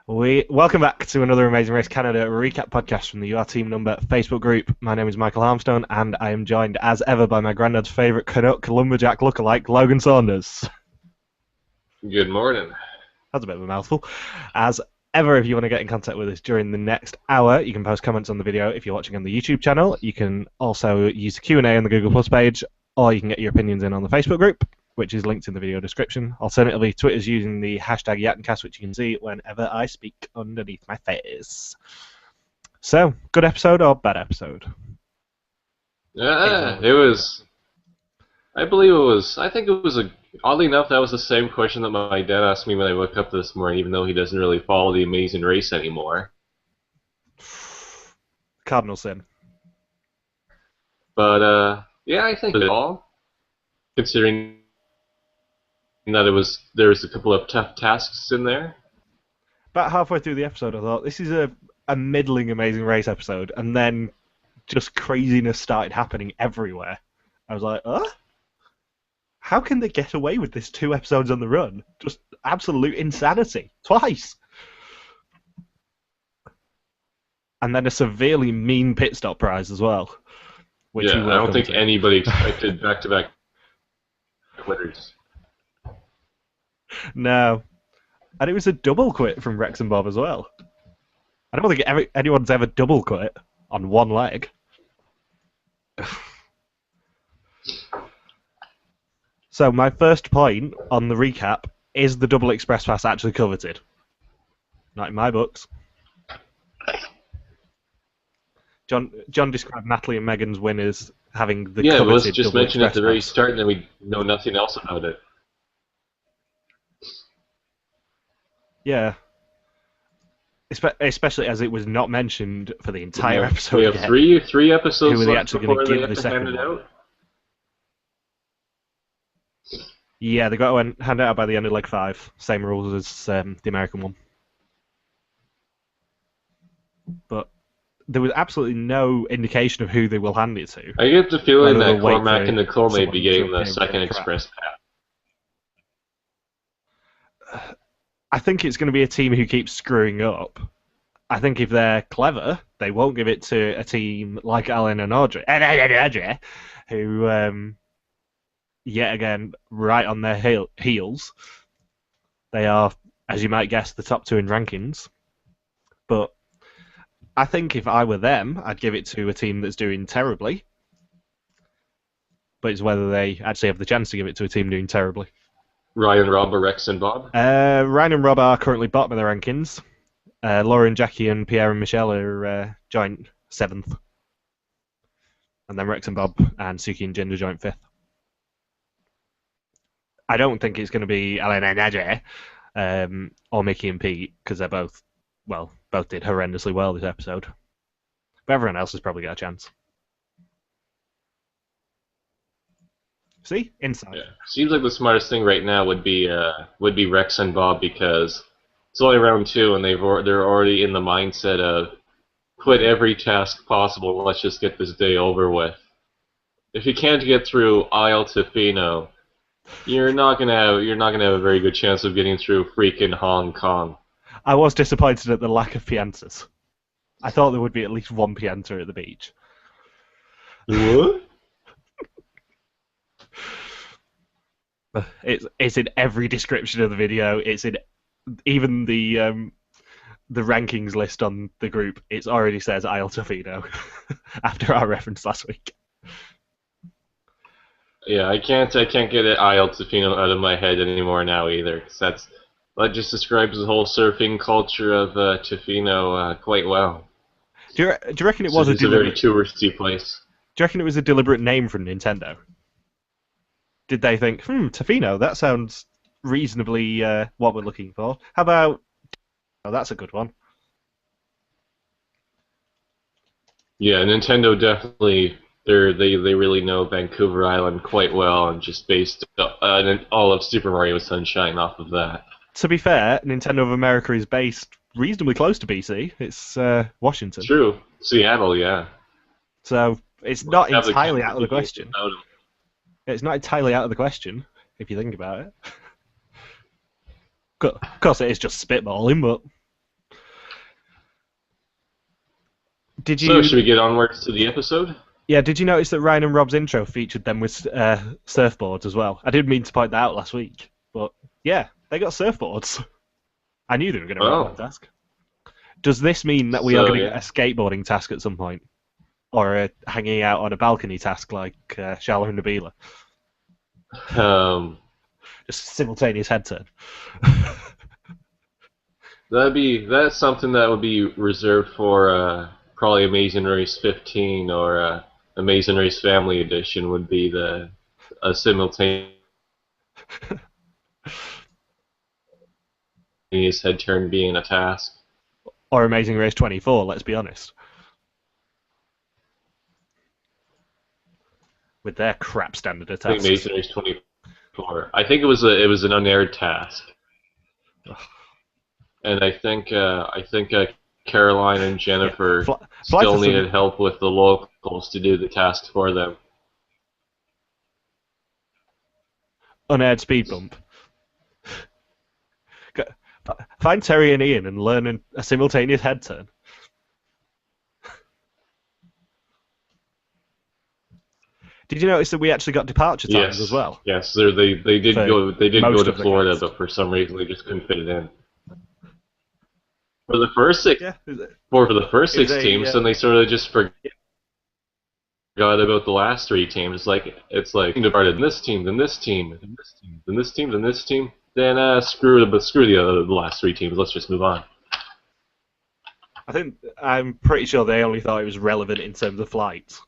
Welcome back to another Amazing Race Canada recap podcast from the UR Team Number Facebook group. My name is Michael Harmstone, and I am joined, as ever, by my granddad's favourite Canuck lumberjack lookalike, Logan Saunders. Good morning. That's a bit of a mouthful. As ever, if you want to get in contact with us during the next hour, you can post comments on the video if you're watching on the YouTube channel. You can also use the Q&A on the Google Plus page, or you can get your opinions in on the Facebook group, which is linked in the video description. Alternatively, Twitter's using the hashtag yatncast, which you can see whenever I speak underneath my face. So, good episode or bad episode? It was. I believe it was. I think it was oddly enough, that was the same question that my dad asked me when I woke up this morning, even though he doesn't really follow the Amazing Race anymore. Cardinal sin. But, yeah, I think it all. Considering that there was a couple of tough tasks in there. About halfway through the episode, I thought, this is a middling Amazing Race episode, and then just craziness started happening everywhere. I was like, how can they get away with this 2 episodes on the run? Just absolute insanity. Twice! And then a severely mean pit stop prize as well. Which yeah, I don't think anybody expected back-to-back quitters. No. And it was a double quit from Rex and Bob as well. I don't think anyone's ever double quit on one leg. So my first point on the recap is the double express pass actually coveted? Not in my books. John described Natalie and Megan's win as having the coveted it was just double mentioned at the very express pass. start, and then we know nothing else about it. Yeah. Especially as it was not mentioned for the entire episode. We have yet. three episodes Who are they left actually going before to they give have the to hand second it one? out. Yeah, they got to hand it out by the end of leg 5. Same rules as the American one. But there was absolutely no indication of who they will hand it to. I get the feeling Whether that they'll wait Cormac for and Nicole may someone be to getting the appear second with a express pass. I think it's going to be a team who keeps screwing up. I think if they're clever, they won't give it to a team like Alan and Audrey, who, yet again, right on their heels. They are, as you might guess, the top 2 in rankings. But I think if I were them, I'd give it to a team that's doing terribly. But it's whether they actually have the chance to give it to a team doing terribly. Ryan, Rob, or Rex and Bob? Ryan and Rob are currently bottom of the rankings. Laura and Jackie and Pierre and Michelle are joint 7th. And then Rex and Bob and Suki and Jinder joint 5th. I don't think it's going to be Alan and Ajay or Mickey and Pete, because they're both did horrendously well this episode. But everyone else has probably got a chance. See? Inside. Yeah. Seems like the smartest thing right now would be Rex and Bob, because it's only round 2 and they're already in the mindset of quit every task possible. Let's just get this day over with. If you can't get through Isle Tofino, you're not gonna have a very good chance of getting through freaking Hong Kong. I was disappointed at the lack of piantas. I thought there would be at least one pianta at the beach. What? It's in every description of the video. It's in even the rankings list on the group. It already says Isle Tofino after our reference last week. Yeah, I can't get it Isle Tofino out of my head anymore now either, because that just describes the whole surfing culture of Tofino quite well. Do you reckon it was it's a very touristy place? Do you reckon it was a deliberate name from Nintendo? Did they think, Tofino, that sounds reasonably what we're looking for. How about... Oh, that's a good one. Yeah, Nintendo definitely... They really know Vancouver Island quite well, and just based all of Super Mario Sunshine off of that. To be fair, Nintendo of America is based reasonably close to BC. It's Washington. True. Seattle, yeah. So it's not entirely out of the question. It's not entirely out of the question, if you think about it. Of course, it is just spitballing, but Did So, you? should we get onwards to the episode? Yeah, did you notice that Ryan and Rob's intro featured them with surfboards as well? I did mean to point that out last week, but yeah, they got surfboards. I knew they were going to run that Oh, task. Does this mean that we are so going to get a yeah. skateboarding task at some point? Or a hanging out on a balcony task like Shala and Nabila? Um, Just simultaneous head turn. that's something that would be reserved for probably Amazing Race 15 or Amazing Race Family Edition would be the a simultaneous head turn being a task. Or Amazing Race 24, let's be honest. With their crap standard of I think tasks. Amazing Race 24. I think it was an unaired task, and I think Caroline and Yeah, Jennifer Flight still of some needed help with the locals to do the task for them. unaired speed bump. Find Terry and Ian and learn a simultaneous head turn. Did you notice that we actually got departure times as Yes, well yes, they did for go most to of the Florida, cast? but for some reason they just couldn't fit it in. For the first six, Yeah, for the first it was six a teams, then they sort of just forgot yeah. about the last three teams. It's like departed in this team, then this team, then this team, then this team, then this team. Then screw the last three teams. Let's just move on. I'm pretty sure they only thought it was relevant in terms of flights.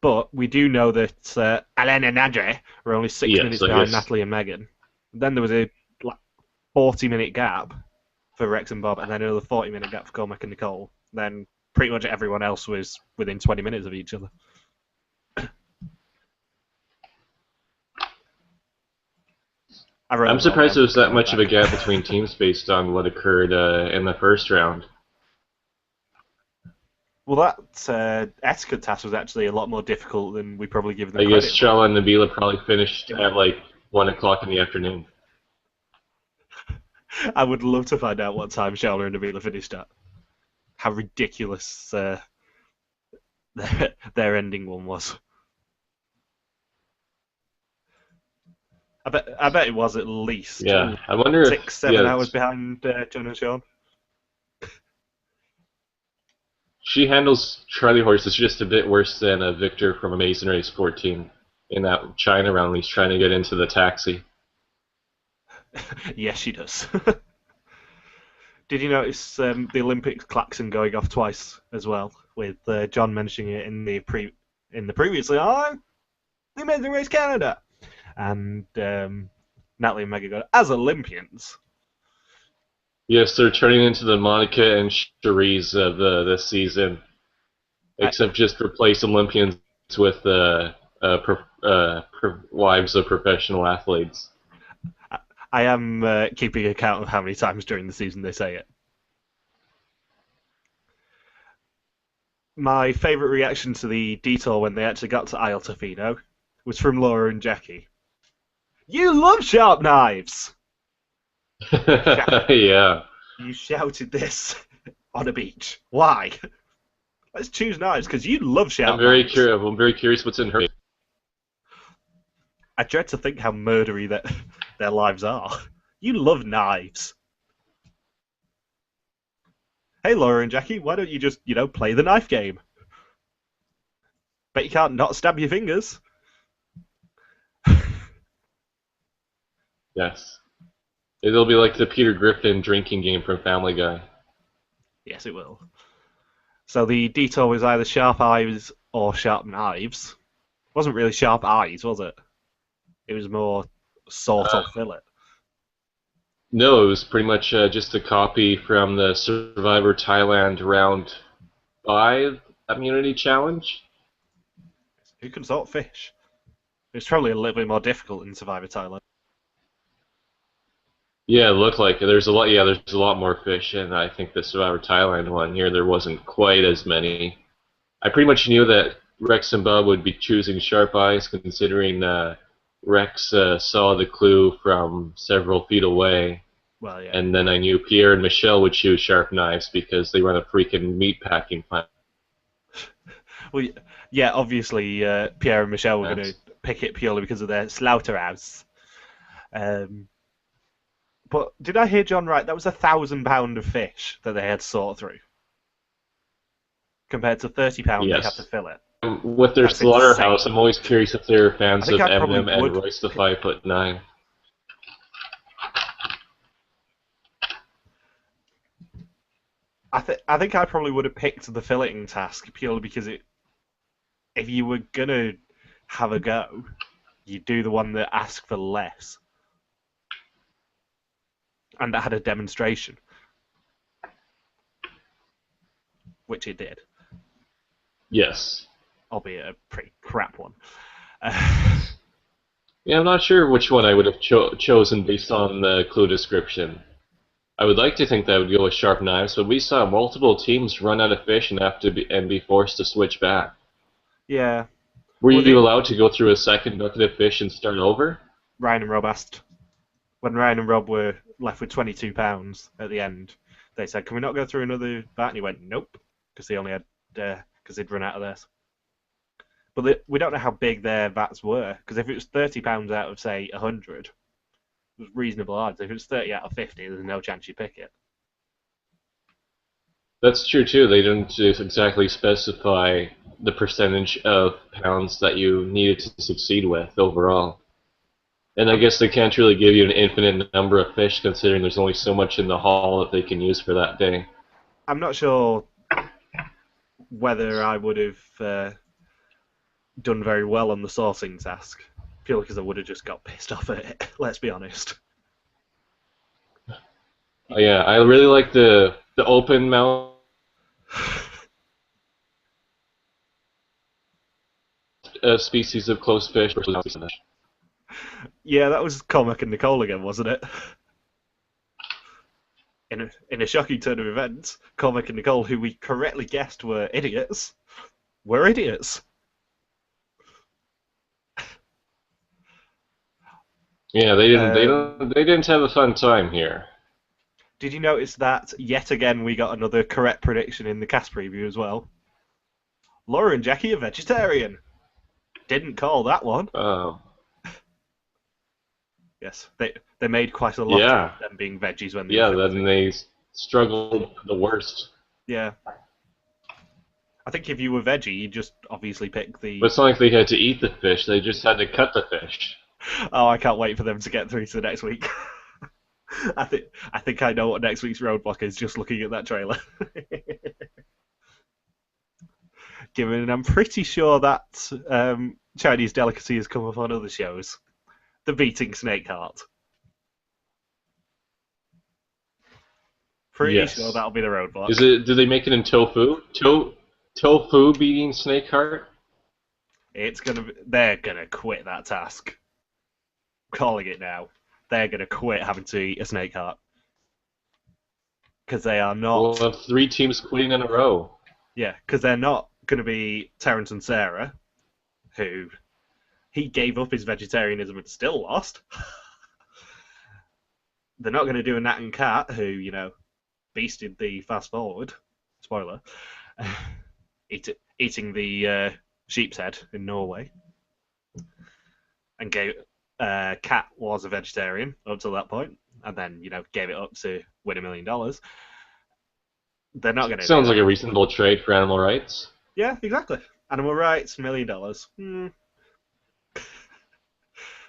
But we do know that Alain and Nadre were only 6 minutes Yes, I behind guess. Natalie and Megan. Then there was a 40-minute gap for Rex and Bob, and then another 40-minute gap for Cormac and Nicole. Then pretty much everyone else was within 20 minutes of each other. I'm surprised there was that much of a gap between teams based on what occurred in the first round. Well, that etiquette task was actually a lot more difficult than we probably give them I guess credit for. Shala and Nabila probably finished at like 1 o'clock in the afternoon. I would love to find out what time Shala and Nabila finished at. How ridiculous their ending one was. I bet it was at least Yeah, I wonder if 6-7 hours behind John and Sean. she handles Charlie horses just a bit worse than Victor from Amazing Race 14 in that China round when he's trying to get into the taxi. Yes, she does. Did you notice the Olympics klaxon going off twice as well, with John mentioning it in the previously on the Amazing Race Canada, and Natalie and Megan go as Olympians. Yes, they're turning into the Monica and Cherise of this season, except just replace Olympians with wives of professional athletes. I am keeping account of how many times during the season they say it. My favourite reaction to the detour when they actually got to Isle Tofino was from Laura and Jackie. You love sharp knives! Yeah. You shouted this on a beach. Why? Let's choose knives, because you love sharp knives. I'm very curious what's in her. I dread to think how murdery their lives are. You love knives. Hey, Laura and Jackie, why don't you just, play the knife game? Bet you can't not stab your fingers. Yes. It'll be like the Peter Griffin drinking game from Family Guy. Yes, it will. So the detour was either sharp eyes or sharp knives. It wasn't really sharp eyes, was it? It was more salt or fillet. No, it was pretty much just a copy from the Survivor Thailand Round 5 Immunity Challenge. Who can sort fish? It's probably a little bit more difficult in Survivor Thailand. Yeah, it looked like it. There's a lot. Yeah, there's a lot more fish, and I think the Survivor Thailand one here there wasn't quite as many. I pretty much knew that Rex and Bob would be choosing sharp eyes, considering Rex saw the clue from several feet away, Well, yeah. And then I knew Pierre and Michelle would choose sharp knives because they run a freaking meat packing plant. Well, yeah. Obviously, Pierre and Michelle were going to Yes. pick it purely because of their slaughterhouse. Um, but did I hear John right? That was £1,000 of fish that they had to sort through, compared to £30 they had to Yes. fill it. With their That's insane. slaughterhouse, I'm always curious if they're I fans think of I probably Eminem and would. Royce the 5'9". I think I probably would have picked the filleting task purely because if you were gonna have a go, you do the one that asks for less, and that had a demonstration, which it did, Yes. albeit a pretty crap one. Yeah, I'm not sure which one I would have chosen based on the clue description. I would like to think that I would go with sharp knives, but we saw multiple teams run out of fish and be forced to switch back. Yeah. Were Well, you allowed to go through a second bucket of fish and start over? Ryan and Rob asked when Ryan and Rob were left with £22 at the end. They said, "Can we not go through another vat?" And he went, "Nope," because they only had because they'd run out of theirs. But we don't know how big their vats were, because if it was £30 out of say 100, it was reasonable odds. If it was 30 out of 50, there's no chance you pick it. That's true too. They didn't exactly specify the percentage of pounds that you needed to succeed with overall. And I I'm guess they can't really give you an infinite number of fish considering there's only so much in the haul that they can use for that day. I'm not sure whether I would have done very well on the sourcing task, purely because I would have just got pissed off at it. Let's be honest. Yeah, I really like the open mouth species of close fish versus fish. Yeah, that was Cormac and Nicole again, wasn't it? In a shocking turn of events, Cormac and Nicole, who we correctly guessed were idiots, were idiots. Yeah, they didn't they Um, don't they didn't have a fun time here. did you notice that yet again we got another correct prediction in the cast preview as well? Laura and Jackie are vegetarian. Didn't call that one. Oh, Yes, they made quite a lot of yeah. them being veggies when they were Yeah, then filming. they struggled the worst. Yeah, I think if you were veggie, you just obviously pick But the. it's not like they had to eat the fish, they just had to cut the fish. Oh, I can't wait for them to get through to the next week. I think I know what next week's roadblock is just looking at that trailer. Given I'm pretty sure that Chinese delicacy has come up on other shows, the beating snake heart. Pretty sure Yes. that'll be the roadblock. Is it? Do they make it in tofu? Tofu beating snake heart? They're gonna quit that task. Calling it now. They're gonna quit having to eat a snake heart because they are We'll not. have three teams quitting in a row. Yeah, because they're not gonna be Terrence and Sarah, who he gave up his vegetarianism and still lost. They're not gonna do a Nat and Cat, who beasted the fast forward. Spoiler. Eating the sheep's head in Norway, and Cat was a vegetarian up to that point, and then gave it up to win $1 million. They're not going to do Sounds like that. a reasonable trade for animal rights. Yeah, exactly. Animal rights, $1 million.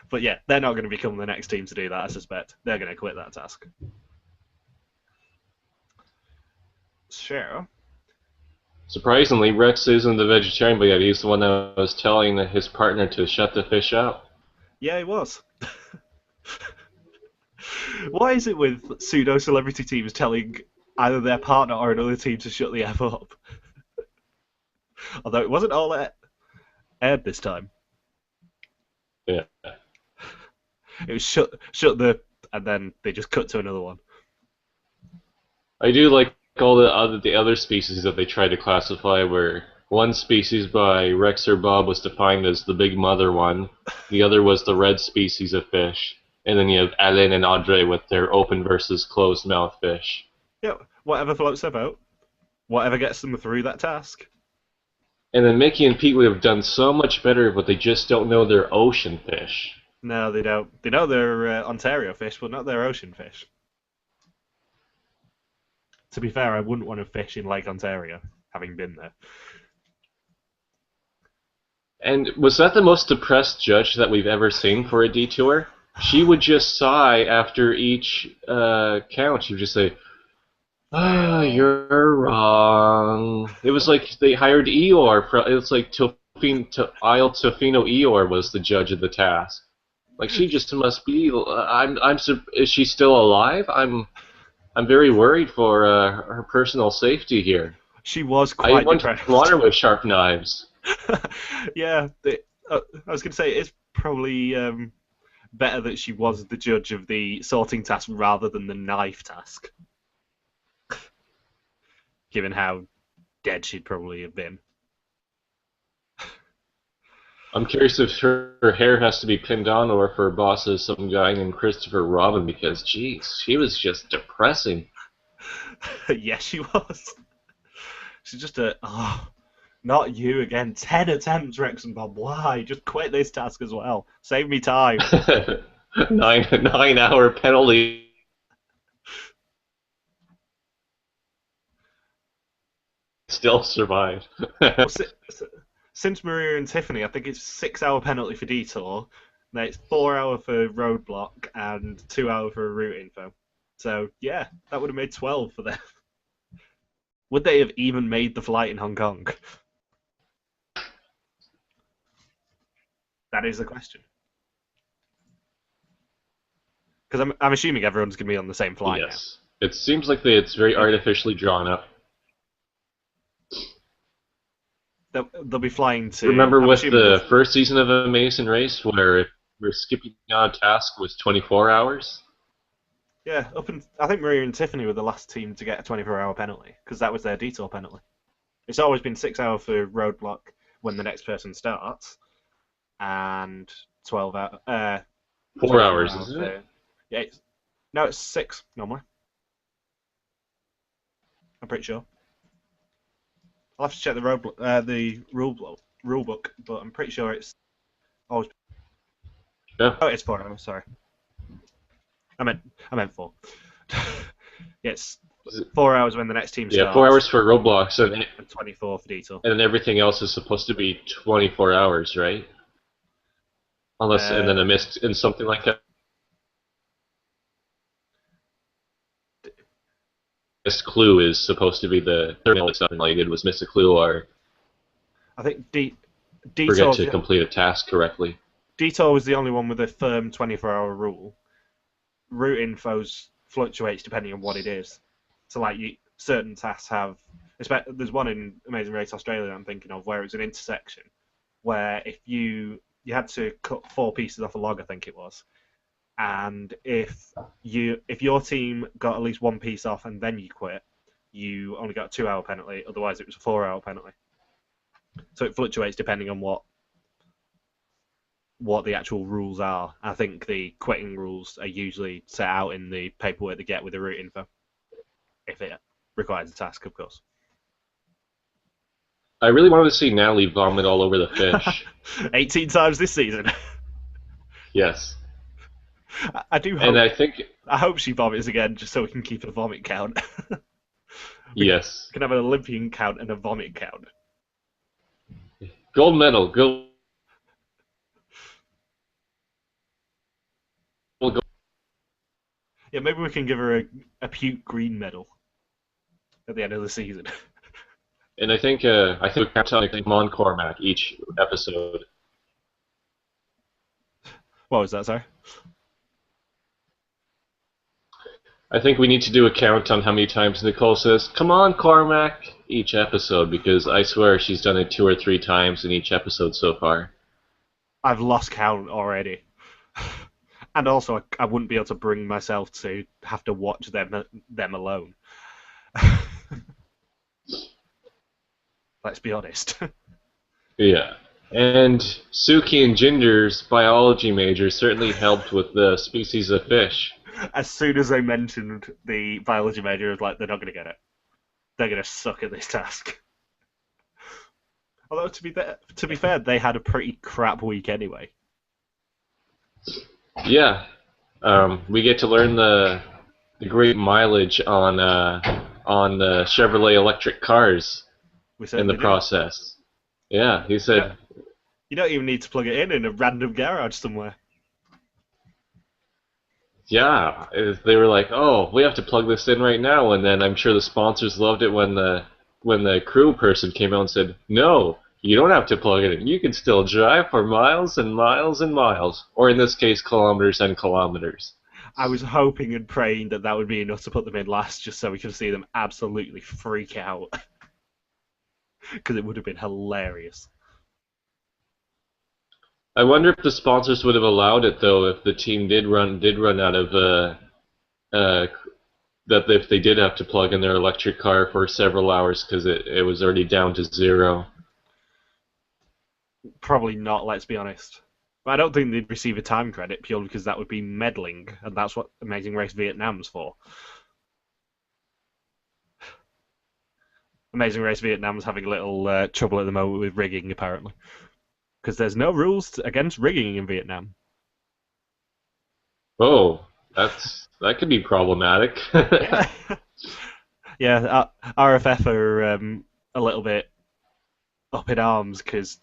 But yeah, they're not going to become the next team to do that. I suspect they're going to quit that task. Sure. Surprisingly, Rex isn't the vegetarian, but yet he's the one that was telling his partner to shut the fish up. Yeah, it was. Why is it with pseudo celebrity teams telling either their partner or another team to shut the F up? Although it wasn't all aired this time. Yeah. It was shut and then they just cut to another one. I do like all the other species that they tried to classify, where one species by Rex or Bob was defined as the big mother one, the other was the red species of fish, And then you have Alain and Audrey with their open versus closed mouth fish. Yeah, whatever floats their boat, whatever gets them through that task. And then Mickey and Pete would have done so much better, but they just don't know their ocean fish. No, they don't. They know they're Ontario fish, but not their ocean fish. To be fair, I wouldn't want to fish in Lake Ontario, having been there. And was that the most depressed judge that we've ever seen for a detour? She would just sigh after each count. She would just say, "Ah, you're wrong." It was like they hired Eeyore. It was like Isle Tofino Eeyore was the judge of the task. Like she just must be. Is she still alive? I'm very worried for her personal safety here. She was I quite went depressed. water with sharp knives. Yeah, I was going to say it's probably better that she was the judge of the sorting task rather than the knife task, given how dead she'd probably have been. I'm curious if her hair has to be pinned on or if her boss is some guy named Christopher Robin because, geez, she was just depressing. Yeah, she was. She's just not you again. 10 attempts, Rex and Bob. Why? Just quit this task as well. Save me time. 9 hour penalty. Still survived. Well, since Maria and Tiffany, I think it's 6 hour penalty for detour. Then it's 4 hour for roadblock and 2 hour for route info. So yeah, that would have made 12 for them. Would they have even made the flight in Hong Kong? That is the question. Because I'm assuming everyone's going to be on the same flight Yes. It seems like it's very artificially drawn up. now. They'll be flying to. Remember I'm with assuming the first season of Amazing Race where we're skipping on a task was 24 hours? Yeah, I think Maria and Tiffany were the last team to get a 24-hour penalty because that was their detour penalty. It's always been 6 hour for roadblock when the next person starts, and 12 hour. 4 hours, isn't it? Yeah, no, it's 6 normally. I'm pretty sure. I'll have to check the rule book, but I'm pretty sure it's always. Yeah. Oh, it's 4 hours. Sorry, I meant 4. Yeah, it's 4 hours when the next team starts. Yeah, 4 hours for roadblocks, and 24 for detour. then everything else is supposed to be 24 hours, right? Unless, and then a missed, and something like that. Missed clue is supposed to be the third stuff, and all you did was miss a clue or I think forget to complete a task correctly. Detour was the only one with a firm 24-hour rule. Route infos fluctuates depending on what it is. So, like, certain tasks have. There's one in Amazing Race Australia I'm thinking of where it's an intersection where if you had to cut 4 pieces off a log, I think it was, and if your team got at least 1 piece off and then you quit, you only got a 2-hour penalty. Otherwise, it was a 4-hour penalty. So it fluctuates depending on what the actual rules are. I think the quitting rules are usually set out in the paperwork they get with the route info, if it requires a task, of course. I really wanted to see Natalie vomit all over the fish. 18 times this season. Yes. I do hope. And I hope she vomits again, just so we can keep a vomit count. Yes. We can have an Olympian count and a vomit count. Gold medal. Gold. Yeah, maybe we can give her a puke green medal at the end of the season. And I think we count on Mon Cormac each episode. What was that, sorry? I think we need to do a count on how many times Nicole says, "Come on, Cormac," each episode, because I swear she's done it 2 or 3 times in each episode so far. I've lost count already. And also, I wouldn't be able to bring myself to have to watch them alone. Let's be honest. Yeah. And Suki and Ginger's biology major certainly helped with the species of fish. As soon as they mentioned the biology major, I was like, they're not going to get it. They're going to suck at this task. Although to be fair, they had a pretty crap week anyway. Yeah, we get to learn the great mileage on the Chevrolet electric cars We in the certainly do. process. Yeah, he You don't, said, you don't even need to plug it in a random garage somewhere. yeah, they were like, oh, we have to plug this in right now, and then I'm sure the sponsors loved it when the crew person came out and said, no, you don't have to plug it in. You can still drive for miles and miles and miles, or in this case, kilometers and kilometers. I was hoping and praying that that would be enough to put them in last, just so we could see them absolutely freak out, because it would have been hilarious. I wonder if the sponsors would have allowed it though, if the team did run out of uh, that if they did have to plug in their electric car for several hours because it was already down to zero. Probably not, let's be honest. But I don't think they'd receive a time credit purely because that would be meddling, and that's what Amazing Race Vietnam's for. Amazing Race Vietnam's having a little trouble at the moment with rigging, apparently. Because there's no rules against rigging in Vietnam. Oh, that could be problematic. Yeah, yeah. RFF are a little bit up in arms because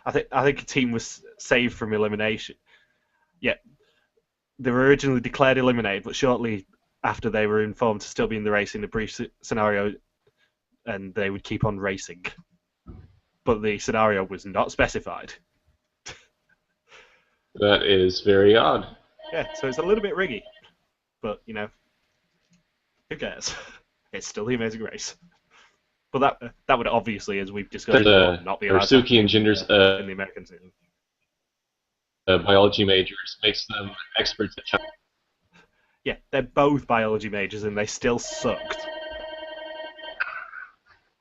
I think a team was saved from elimination. Yeah, they were originally declared eliminated, but shortly after they were informed to still be in the race in a brief scenario, and they would keep on racing. But the scenario was not specified. That is very odd. Yeah, so it's a little bit riggy, but who cares? It's still the Amazing Race. But that would obviously, as we've discussed before, not be allowed to Suki and Ginger's in the American season. biology majors makes them experts at Yeah, they're both biology majors and they still sucked.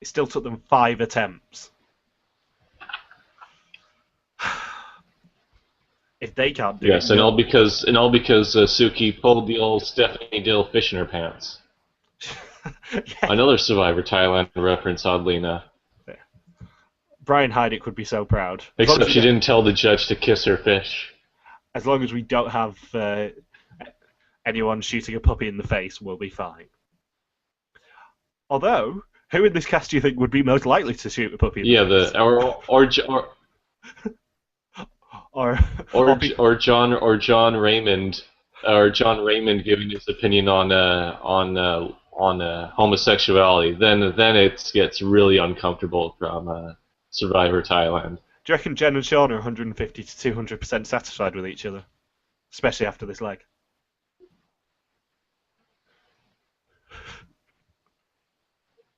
It still took them 5 attempts. If they can't do it, yes, and all because Suki pulled the old Stephanie Dill fish in her pants. Yeah. Another Survivor Thailand reference, oddly enough. Yeah. Brian Heidick would be so proud. Except she didn't tell the judge to kiss her fish. As long as we don't have anyone shooting a puppy in the face, we'll be fine. Although, who in this cast do you think would be most likely to shoot a puppy in the face? Or John Raymond giving his opinion on homosexuality. Then it gets really uncomfortable from Survivor Thailand. Do you reckon Jen and Sean are 150 to 200% satisfied with each other, especially after this leg?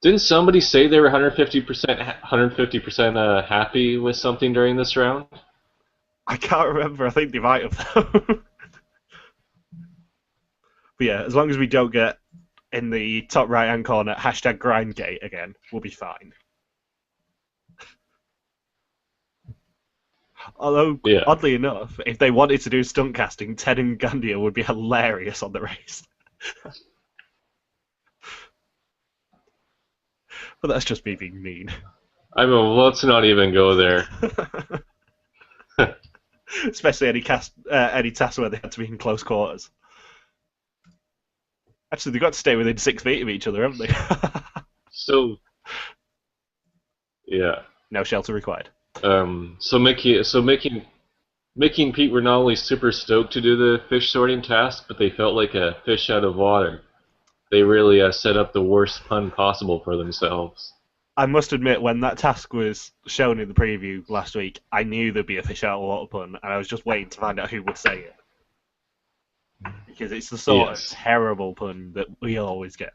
Didn't somebody say they were 150% happy with something during this round? I can't remember. I think they might have though. But yeah, as long as we don't get in the top right hand corner #grindgate again, we'll be fine. Although, oddly enough, if they wanted to do stunt casting, Ted and Gandia would be hilarious on the race. But that's just me being mean. Let's not even go there. Especially any task where they had to be in close quarters. Actually, they got to stay within 6 feet of each other, haven't they? So, yeah. No shelter required. So making Pete were not only super stoked to do the fish sorting task, but they felt like a fish out of water. They really set up the worst pun possible for themselves. I must admit, when that task was shown in the preview last week, I knew there'd be a fish out of water pun, and I was just waiting to find out who would say it. Because it's the sort of terrible pun that we always get.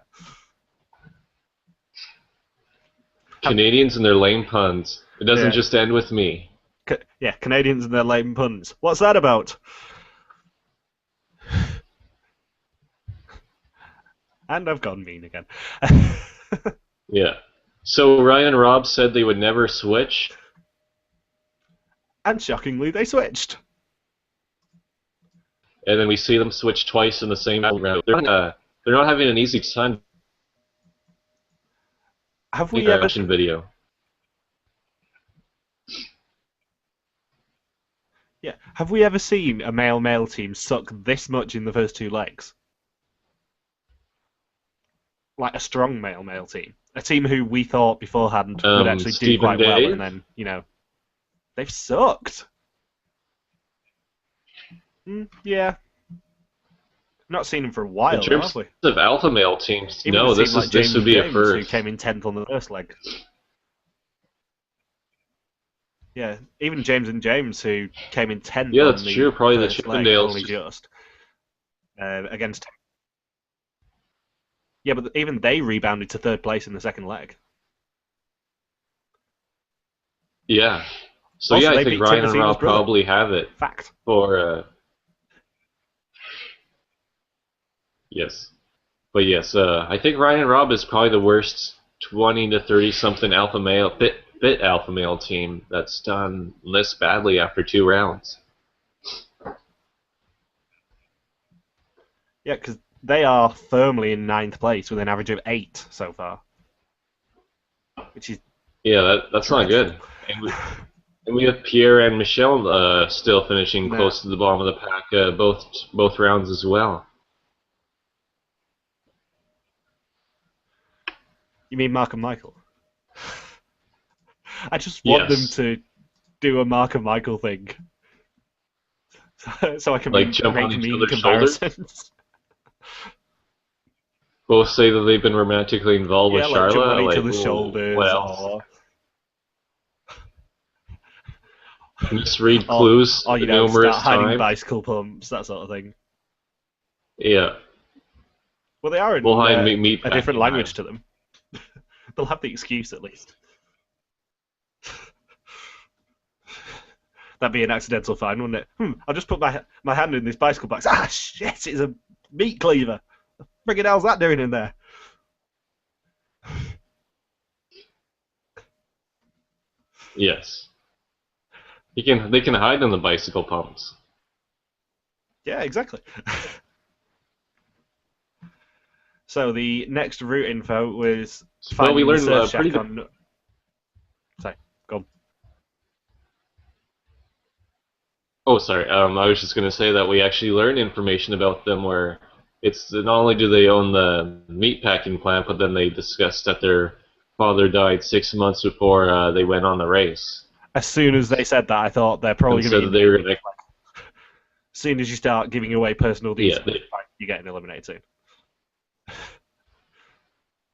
Canadians and their lame puns. It doesn't just end with me. Canadians and their lame puns. What's that about? And I've gone mean again. Yeah. So Ryan and Rob said they would never switch. And shockingly, they switched. And then we see them switch twice in the same round. They're not having an easy time Have in we their ever? action video. Yeah. Have we ever seen a male-male team suck this much in the first two legs? Like a strong male-male team, a team who we thought beforehand would actually do Stephen quite well, and Dave. then they've sucked. Yeah. Not seen them for a In while, though, have terms we? of alpha male teams, Even no, a team like this would James be a James, who first. came in 10th on the first leg. Yeah, even James and James, who came in 10th Yeah, on that's true. the Probably the first leg, only Chippendales. just against. Yeah, but even they rebounded to third place in the second leg. Yeah. So yeah, Also, I they think beat Ryan Tim and Massino's Rob brother. probably have it Fact. for. Yes. But yes, I think Ryan and Rob is probably the worst 20 to 30 something alpha male fit alpha male team that's done this badly after 2 rounds. Yeah, because they are firmly in 9th place with an average of 8 so far, which is Yeah, that's not dreadful. good. And we have Pierre and Michelle still finishing No, close to the bottom of the pack both rounds as well. you mean Mark and Michael? I just want them Yes, to do a Mark and Michael thing, so I can like jump on make each mean other's shoulders. comparisons. Both say that they've been romantically involved with Yeah, like jump on Charlotte. each Like, other's what shoulders, else? or Misread clues numerous start hiding times. bicycle pumps, that sort of thing. Yeah, Well, they are we'll in hide meat a different packing language knives. to them. They'll have the excuse at least. That'd be an accidental fine, wouldn't it? I'll just put my hand in this bicycle box. Ah, shit! It's a meat cleaver. What the friggin' hell's that doing in there? Yes, they can hide in the bicycle pumps. Yeah, exactly. So the next route info was Well, we finding the learned surf pretty shack good. on. Sorry, go on. Oh, sorry. I was just gonna say that we actually learned information about them where it's not only do they own the meat packing plant, but then they discussed that their father died 6 months before they went on the race, As soon as they said that, I thought they're probably and going to said be that they were eliminated. gonna. As soon as you start giving away personal Yeah, details, you're getting eliminated soon.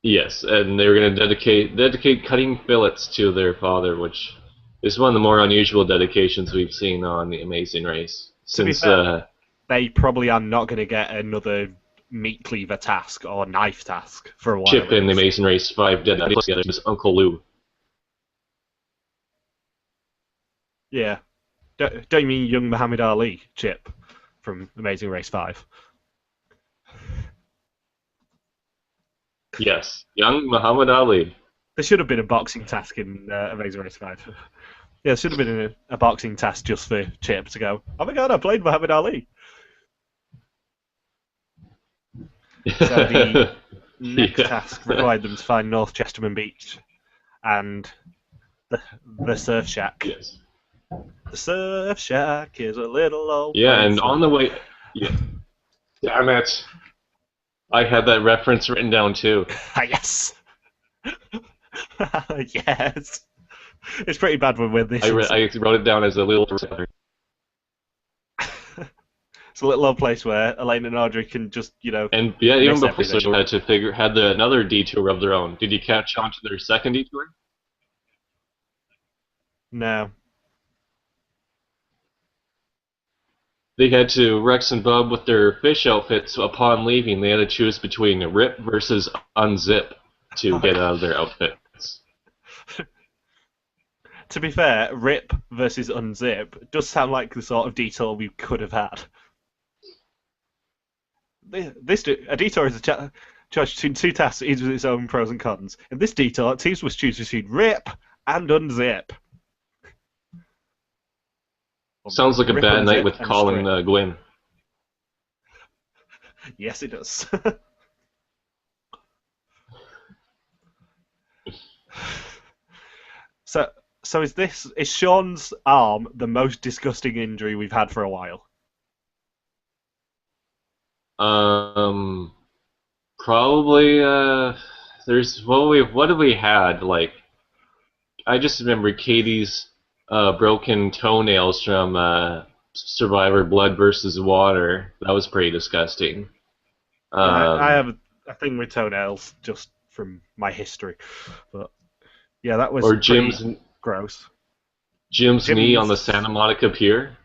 yes, and they were gonna dedicate cutting fillets to their father, which is one of the more unusual dedications we've seen on the Amazing Race To be since. fair, they probably are not going to get another meat cleaver task or knife task for a while. Chip in the Amazing Race 5 dedicated together to Uncle Lou. Yeah. Don't you mean young Muhammad Ali, Chip, from Amazing Race 5? Yes, young Muhammad Ali. There should have been a boxing task in Amazing Race 5. Yeah, there should have been a boxing task just for Chip to go, oh my god, I played Muhammad Ali. So the next task required them to find North Chesterman Beach and the surf shack. Yes. The surf shack is a little old Yeah, place. and on the way. Yeah. Damn it. I had that reference written down too. Yes. Yes. It's pretty bad when we're this. I wrote it down as a little. It's a little old place where Elaine and Audrey can just, And yeah, even miss before everything. so had another detour of their own. Did you catch on to their second detour? No. They had to Rex and Bub with their fish outfits. Upon leaving, they had to choose between rip versus unzip to get out of their outfits. To be fair, rip versus unzip does sound like the sort of detour we could have had. A detour is a choice between two tasks, each with its own pros and cons. In this detour, teams must choose between rip and unzip. Sounds like a bad ripples night it with and Colin straight. Gwynn. Yes, it does. So, so is Sean's arm the most disgusting injury we've had for a while? Um, Probably. What have we had? Like, I just remember Katie's broken toenails from Survivor Blood versus Water. That was pretty disgusting. Yeah, I Um, have a thing with toenails just from my history, but yeah, that was or pretty gross. Jim's knee on the Jim's Santa Monica Pier.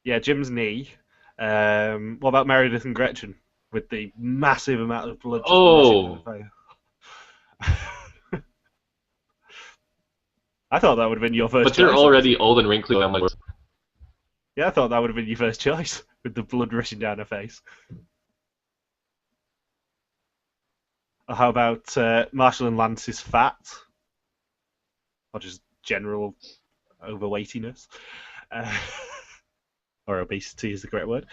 Yeah, Jim's knee. What about Meredith and Gretchen with the massive amount of blood just rushing down Oh, her face? I thought that would have been your first but they're choice, already honestly. old and wrinkly. I'm like, Yeah, I thought that would have been your first choice with the blood rushing down her face. Or how about Marshall and Lance's fat, or just general overweightiness, uh, or obesity is the correct word.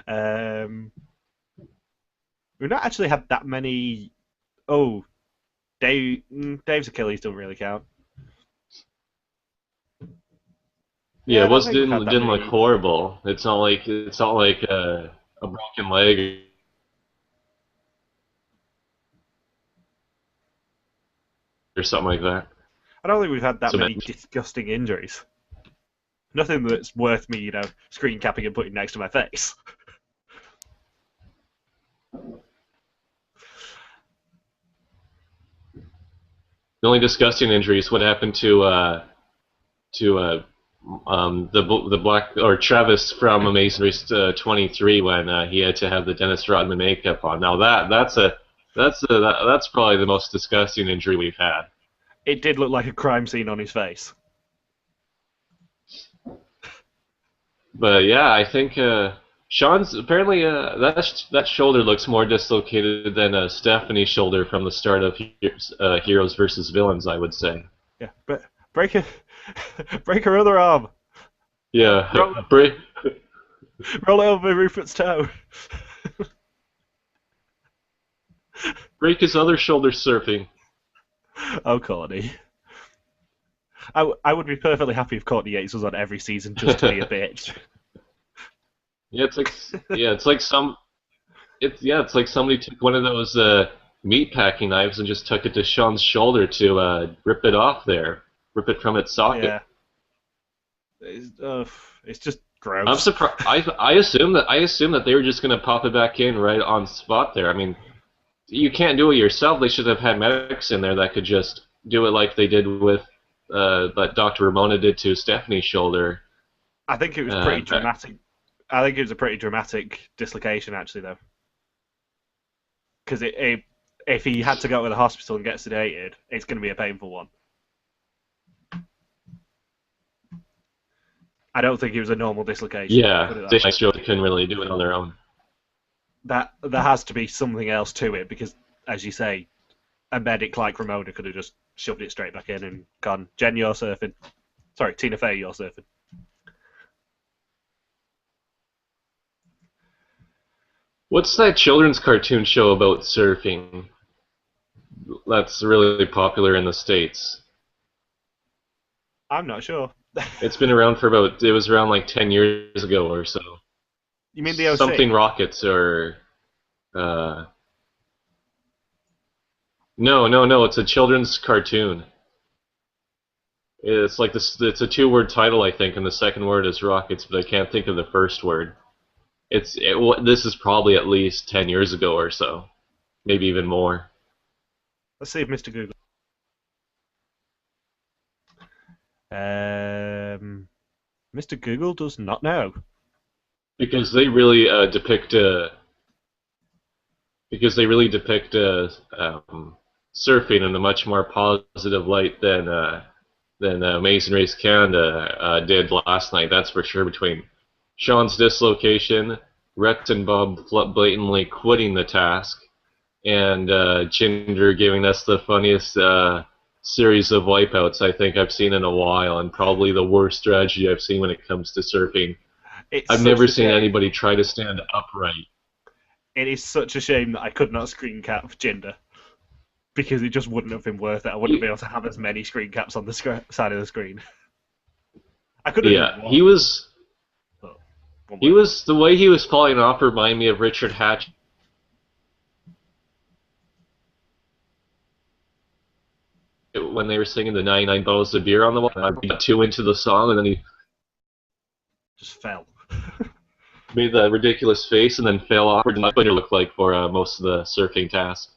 Um, we've not actually had that many. Oh, Dave's Achilles don't really count. yeah, Yeah, I it don't was think we've had that didn't look many. horrible. It's not like a broken leg or something like that. I don't think we've had that So many disgusting injuries. Nothing that's worth me, screen capping and putting next to my face. the only disgusting injury is what happened to the black or Travis from Amazing Race 23 when he had to have the Dennis Rodman makeup on. Now that's probably the most disgusting injury we've had. It did look like a crime scene on his face. But yeah, I think Sean's apparently that shoulder looks more dislocated than Stephanie's shoulder from the start of Heroes versus Villains, I would say. Yeah, but break her, break her other arm. Yeah, Roll, roll it over Rupert's toe. break his other shoulder surfing. Oh, Courtney. I would be perfectly happy if Courtney Yates was on every season just to be a bitch. It's like somebody took one of those meat packing knives and just took it to Sean's shoulder to rip it off there, rip it from its socket. Yeah, it's just I'm gross. surprised. I assume that they were just gonna pop it back in right on spot there. I mean, you can't do it yourself. They should have had medics in there that could just do it like they did with that Dr. Ramona did to Stephanie's shoulder. I think it was pretty Back. dramatic. I think it was a pretty dramatic dislocation, actually, though, because if he had to go to the hospital and get sedated, it's going to be a painful one. I don't think it was a normal dislocation. Yeah, Put it that they way. couldn't really do it on their own. That there has to be something else to it because, as you say, a medic like Ramona could have just shoved it straight back in and gone, Jen, you're surfing. Sorry, Tina Fey, you're surfing. What's that children's cartoon show about surfing that's really popular in the States? I'm not sure. It's been around for about, it was around like 10 years ago or so. You mean the Something OC? Rockets or, uh, no, it's a children's cartoon. It's like this, it's a two-word title, I think, and the second word is Rockets, but I can't think of the first word. This is probably at least 10 years ago or so, maybe even more. Let's see if Mr. Google. Mr. Google does not know. Because they really depict surfing in a much more positive light than Amazing Race Canada did last night. That's for sure. Between Sean's dislocation, Rex and Bob blatantly quitting the task, and Ginger giving us the funniest series of wipeouts I think I've seen in a while, and probably the worst strategy I've seen when it comes to surfing. It's I've such never a seen shame. anybody try to stand upright. It is such a shame that I could not screen cap Jinder because it just wouldn't have been worth it. I wouldn't He, be able to have as many screen caps on the side of the screen. I could have yeah, done he one, was but one he won't. was the way he was falling off reminded me of Richard Hatch when they were singing the 99 bottles of beer on the wall. He got too into the song, and then he Just fell. made that ridiculous face and then fell off. And that's what it looked like for most of the surfing task.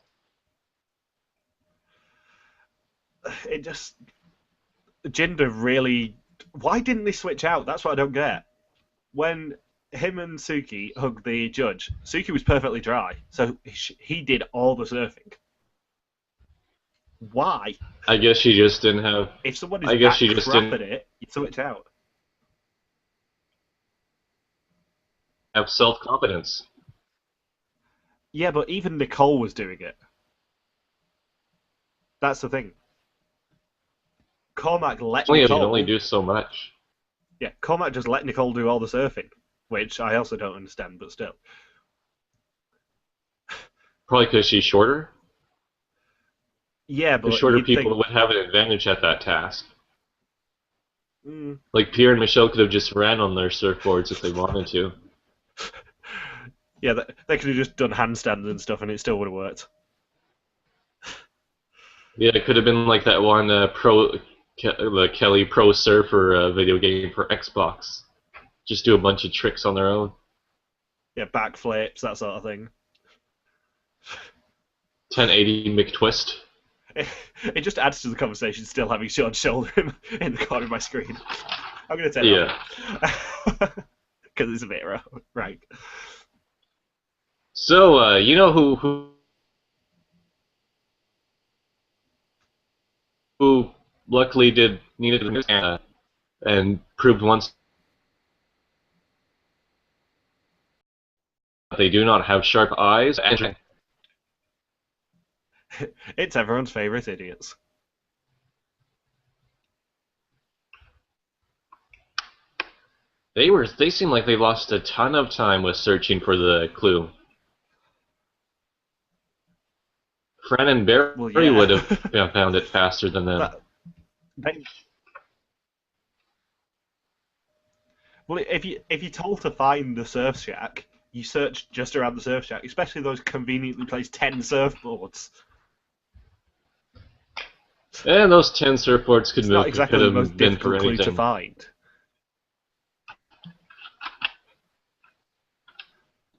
It just Jinder really. Why didn't they switch out? That's what I don't get. When him and Suki hugged the judge, Suki was perfectly dry, so he did all the surfing. Why? I guess she just didn't have. If someone is I guess that she just crap didn't at it, you switch out. have self-confidence. Yeah, but even Nicole was doing it. That's the thing. Cormac let Only you can only Nicole. do so much. Yeah, Cormac just let Nicole do all the surfing, which I also don't understand, but still. Probably because she's shorter. Yeah, The but shorter you'd people think. would have an advantage at that task. Mm, Like Pierre and Michelle could have just ran on their surfboards if they wanted to. yeah, they could have just done handstands and stuff, and it still would have worked. Yeah, it could have been like that one the Kelly Pro Surfer video game for Xbox. Just do a bunch of tricks on their own. Yeah, backflips, that sort of thing. 1080 McTwist. It just adds to the conversation still having Sean shoulder him in the corner of my screen. I'm going to turn it Yeah. off because it's a bit right. So, you know who luckily did needed and proved once that they do not have sharp eyes, and It's everyone's favourite idiots. they seem like they lost a ton of time with searching for the clue. Fran and Well, Barry yeah. would have found it faster than them. that, they, well, if you're told to find the surf shack, you search just around the surf shack, especially those conveniently placed 10 surfboards. And those 10 surfboards It's not could exactly the most have been for difficult clue to anything. find.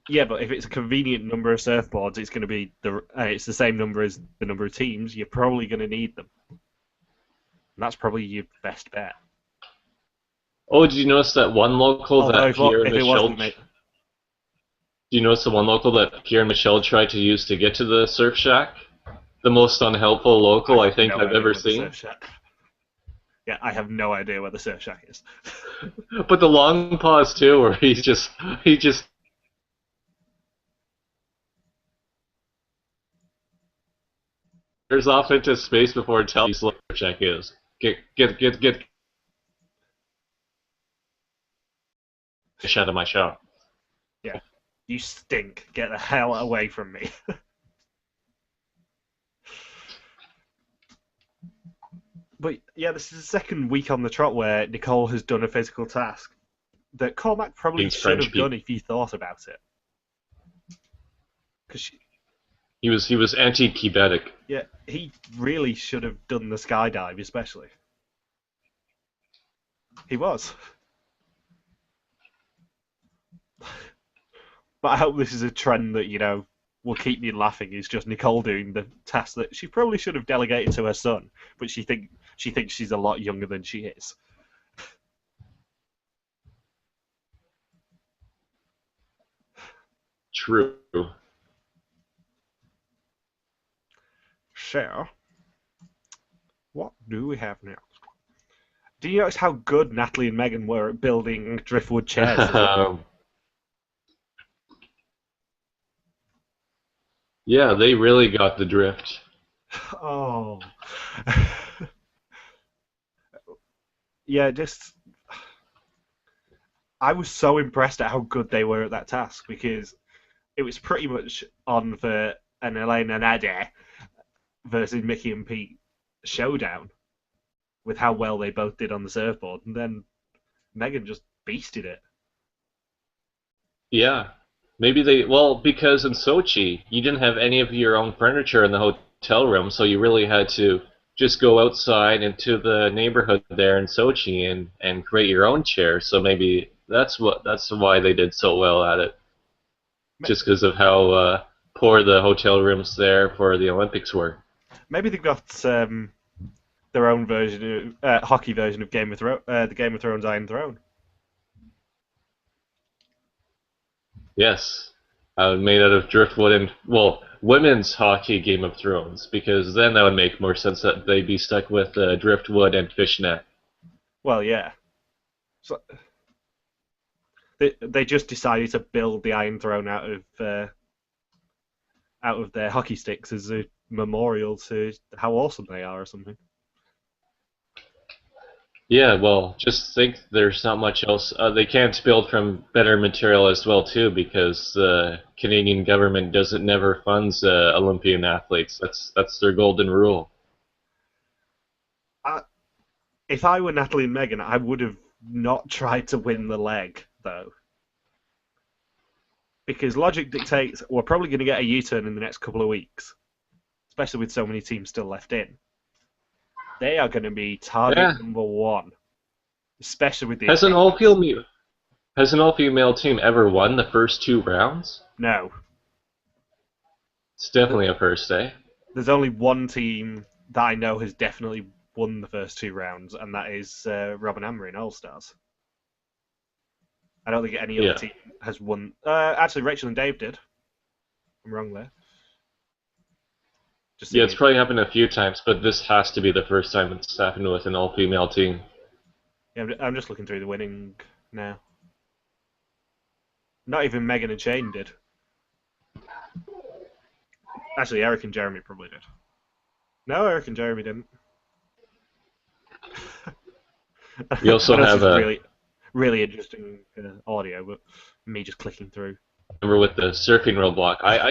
Yeah, but if it's a convenient number of surfboards, it's going to be it's the same number as the number of teams. You're probably going to need them. And that's probably your best bet. Oh, did you notice that one local Although that Pierre and if it was Michelle? the Do you notice the one local that Pierre and Michelle tried to use to get to the surf shack? The most unhelpful I local I have think no I've idea ever where the surf seen. shack. Yeah, I have no idea where the surf shack is. But the long pause too, where he just stares off into space before telling you what the surf shack is. Get out of my shop. Yeah, you stink. Get the hell away from me. But yeah, this is the second week on the trot where Nicole has done a physical task that Cormac probably Means should French have done people. if he thought about it. Because He was anti-Tibetic. yeah, he really should have done the skydive, especially. He was. But I hope this is a trend that, will keep me laughing. Is just Nicole doing the task that she probably should have delegated to her son, but she thinks she's a lot younger than she is. True. So, what do we have now? Do you notice how good Natalie and Megan were at building driftwood chairs as well? Yeah, they really got the drift. Oh. yeah, just I was so impressed at how good they were at that task because it was pretty much on for an Elena Nade versus Mickey and Pete showdown with how well they both did on the surfboard, and then Megan just beasted it. Yeah. Maybe they, well, because in Sochi, you didn't have any of your own furniture in the hotel room, so you really had to just go outside into the neighborhood there in Sochi and create your own chair. So maybe that's why they did so well at it, just because of how poor the hotel rooms there for the Olympics were. Maybe they've got their own version of hockey version of the Game of Thrones Iron Throne. Yes. Made out of driftwood and, well, women's hockey Game of Thrones, because then that would make more sense that they'd be stuck with driftwood and fishnet. Well, yeah. So they just decided to build the Iron Throne out of their hockey sticks as a memorial to how awesome they are, or something. Yeah, well, just think there's not much else. They can't build from better material as well, too, because the Canadian government doesn't never funds Olympian athletes. That's their golden rule. I, if I were Natalie and Megan, I would have not tried to win the leg though, because logic dictates we're probably going to get a U-turn in the next couple of weeks, especially with so many teams still left in. They are going to be target Yeah, number one, especially with the has an attendance. all-female has an all-female team ever won the first two rounds? No, It's definitely a first, eh? there's only one team that I know has definitely won the first two rounds, and that is Robin Amber in All Stars. I don't think any other Yeah. team has won. Actually, Rachel and Dave did. I'm wrong there. Just Yeah, it's thinking. probably happened a few times, but this has to be the first time it's happened with an all-female team. Yeah, I'm just looking through the winning now. Not even Megan and Shane did. Actually, Eric and Jeremy probably did. No, Eric and Jeremy didn't. We I also know this have is a, really, really interesting audio, but me just clicking through. remember with the surfing roadblock. I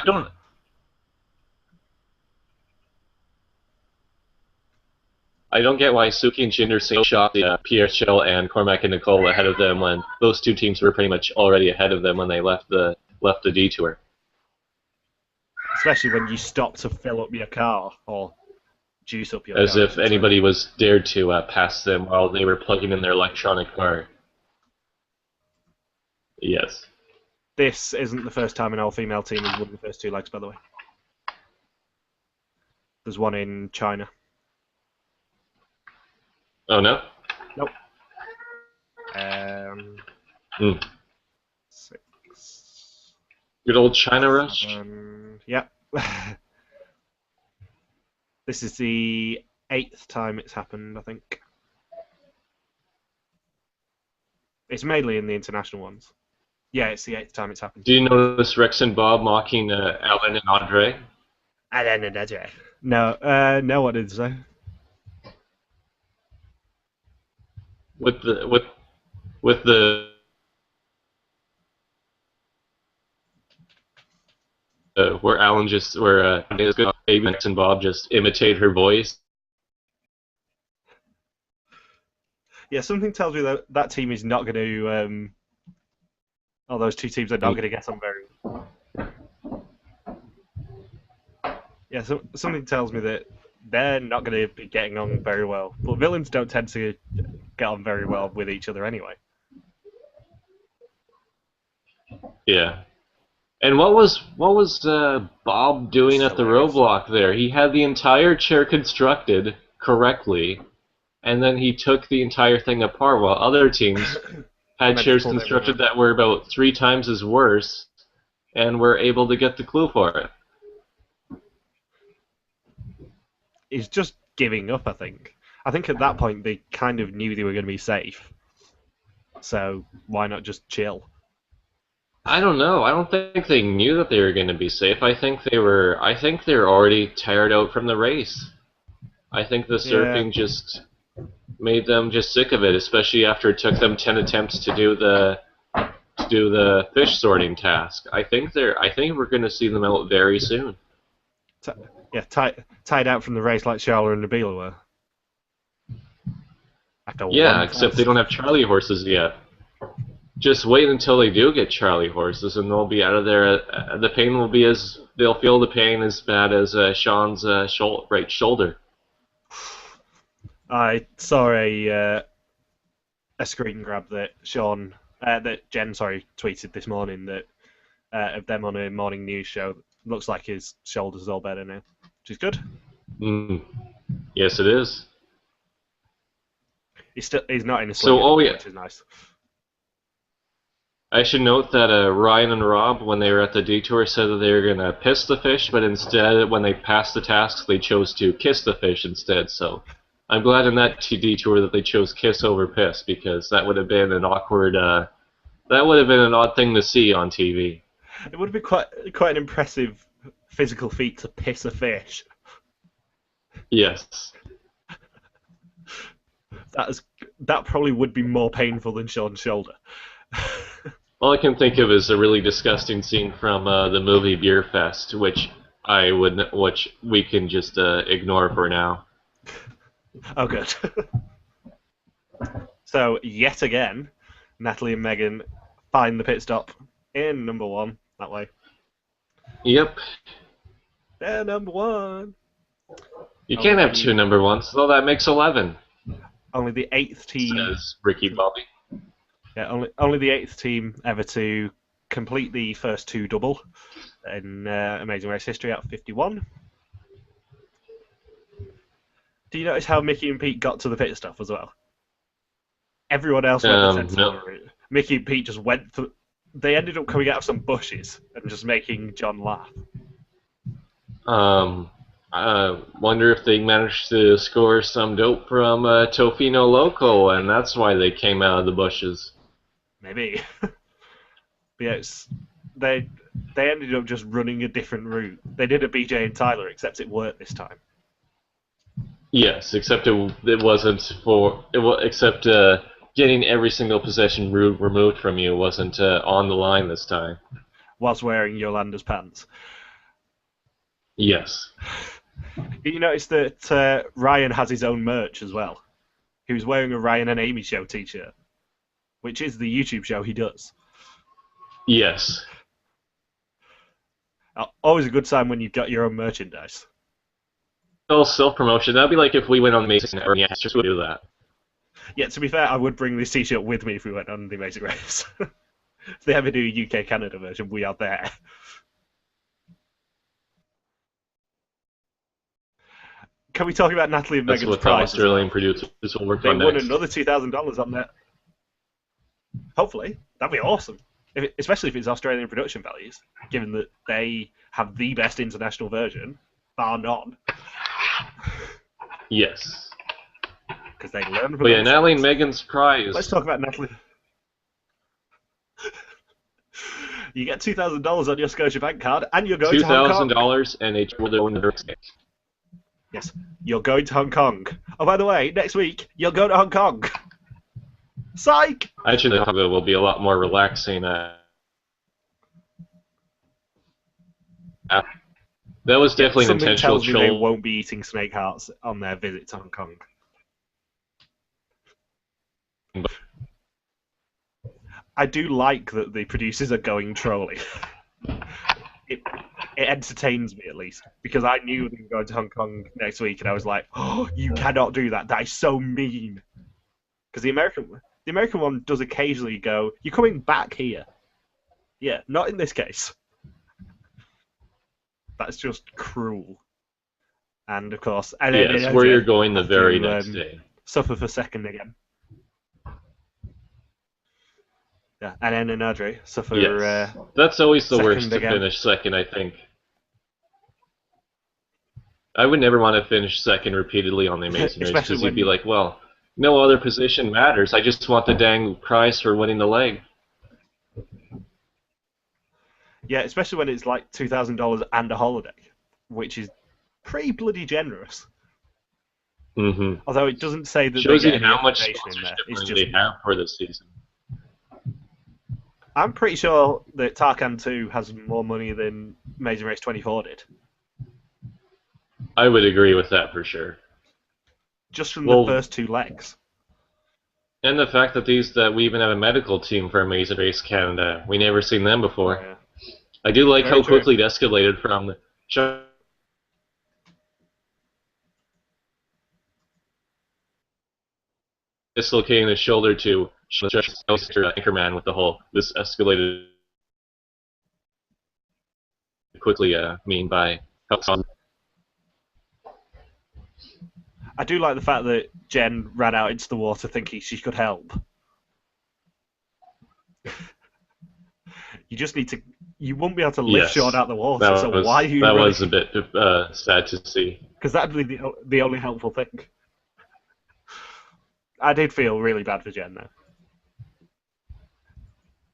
don't get why Suki and Jinder Singh shot the Pierre Shell and Cormac and Nicole ahead of them when those two teams were pretty much already ahead of them when they left the detour. Especially when you stop to fill up your car or juice up your As car, I if should say. anybody was dared to pass them while they were plugging in their electronic car. Yes. This isn't the first time an all-female team has won the first two legs, by the way. There's one in China. Oh no? Nope. Um, Hmm. 6, Good old China Rush? 7. Yep. This is the 8th time it's happened, I think. It's mainly in the international ones. Yeah, it's the 8th time it's happened. Do you notice Rex and Bob mocking Alan and Andre? No, no, what did it say? With the where Alan just where Rex and Bob just imitate her voice. Yeah, something tells me that that team is not going to. Or those two teams are not going to get on very. Yeah, something tells me that they're not going to be getting on very well. But villains don't tend to get on very well with each other anyway. Yeah. And what was Bob doing It's at the hilarious. roadblock there? He had the entire chair constructed correctly, and then he took the entire thing apart while other teams had And I just chairs pulled everything constructed off. that were about 3 times as worse and were able to get the clue for it. He's just giving up, I think. I think at that point they kind of knew they were going to be safe. So why not just chill? I don't know. I don't think they knew that they were going to be safe. I think they were already tired out from the race. I think the Yeah, surfing just made them just sick of it, especially after it took them 10 attempts to do the fish sorting task. I think we're going to see them out very soon. Yeah, tied out from the race like Charlotte and Nabila were. After Yeah, one except they test. don't have Charlie horses yet. Just wait until they do get Charlie horses, and they'll be out of there. The pain will be as they'll feel the pain as bad as Sean's right shoulder. I saw a screen grab that Jen, tweeted this morning that of them on a morning news show. Looks like his shoulder's all better now, which is good. Mm. Yes, it is. He's not in a sling So, oh anymore, yeah, which is nice. I should note that Ryan and Rob, when they were at the detour, said that they were going to piss the fish, but instead, when they passed the tasks, they chose to kiss the fish instead. So I'm glad in that detour that they chose kiss over piss, because that would have been an awkward, that would have been an odd thing to see on TV. It would have been quite an impressive physical feat to piss a fish. Yes. That probably would be more painful than Sean's shoulder. All I can think of is a really disgusting scene from the movie Beer Fest, which we can just ignore for now. Oh, good. So yet again, Natalie and Megan find the pit stop in number one that way. Yep. They're number one. You can't have two number ones, though that makes 11. Only the eighth team. Says Ricky Bobby. Yeah, only the eighth team ever to complete the first two double in Amazing Race history out of 51. Do you notice how Mickey and Pete got to the pit stop as well? Everyone else went the sensible route. Mickey and Pete just went through. They ended up coming out of some bushes and just making John laugh. I wonder if they managed to score some dope from Tofino Loco, and that's why they came out of the bushes. Maybe. But yeah, they ended up just running a different route. They did a BJ and Tyler, except it worked this time. Yes, except it wasn't except getting every single possession removed from you wasn't on the line this time. Whilst wearing Yolanda's pants. Yes. You notice that Ryan has his own merch as well. He was wearing a Ryan and Amy show t-shirt, which is the YouTube show he does. Yes. Always a good sign when you've got your own merchandise. Oh, self-promotion. That'd be like if we went on the Amazing Race, or yes, just would do that. Yeah, to be fair, I would bring this t-shirt with me if we went on the Amazing Race. If they ever do a UK-Canada version, we are there. Can we talk about Natalie and Megan's prize? That's what Australian producers will work on next. They won another $2,000 on that. Hopefully. That'd be awesome. Especially if it's Australian production values, given that they have the best international version, bar none. Yes. Because they learn from But yeah, Natalie and Megan's prize. Let's talk about Natalie. You get $2,000 on your Scotiabank card, and you're going to Hong Kong. $2,000 and a tour. Yes, you're going to Hong Kong. Oh, by the way, next week, you'll go to Hong Kong. Psych! Actually, the will be a lot more relaxing. That was definitely an intentional tells me they won't be eating snake hearts on their visit to Hong Kong. I do like that the producers are going trolling. It entertains me, at least, because I knew they were going to Hong Kong next week, and I was like, "Oh, you cannot do that. That is so mean." Because the American one does occasionally go, "You're coming back here." Yeah, not in this case. That's just cruel. And of course, and yes, where you're going the very next day. Suffer for second again. Yeah, and then Anadri suffer. Yes. That's always the worst to again. finish second, I think. I would never want to finish second repeatedly on the Amazing Race, because you'd be like, well, no other position matters. I just want the dang prize for winning the leg. Yeah, especially when it's like $2,000 and a holiday, which is pretty bloody generous. Mm-hmm. Although it doesn't say that they Shows get you any how much accommodation in there. sponsorship It's money just they have for this season. I'm pretty sure that Tarkan 2 has more money than Amazing Race 24 did, I would agree with that for sure. just from the Well, first two legs. and the fact that we even have a medical team for Amazing Race Canada, we never seen them Oh before. yeah, I do like very how true. quickly it escalated from dislocating his shoulder to Anchorman with the whole this escalated quickly. Mean by I do like the fact that Jen ran out into the water thinking she could help. You just need to. You won't be able to lift Sean yes, out of the water, so why are you that running? was a bit sad to see. Because that'd be the only helpful thing. I did feel really bad for Jen though,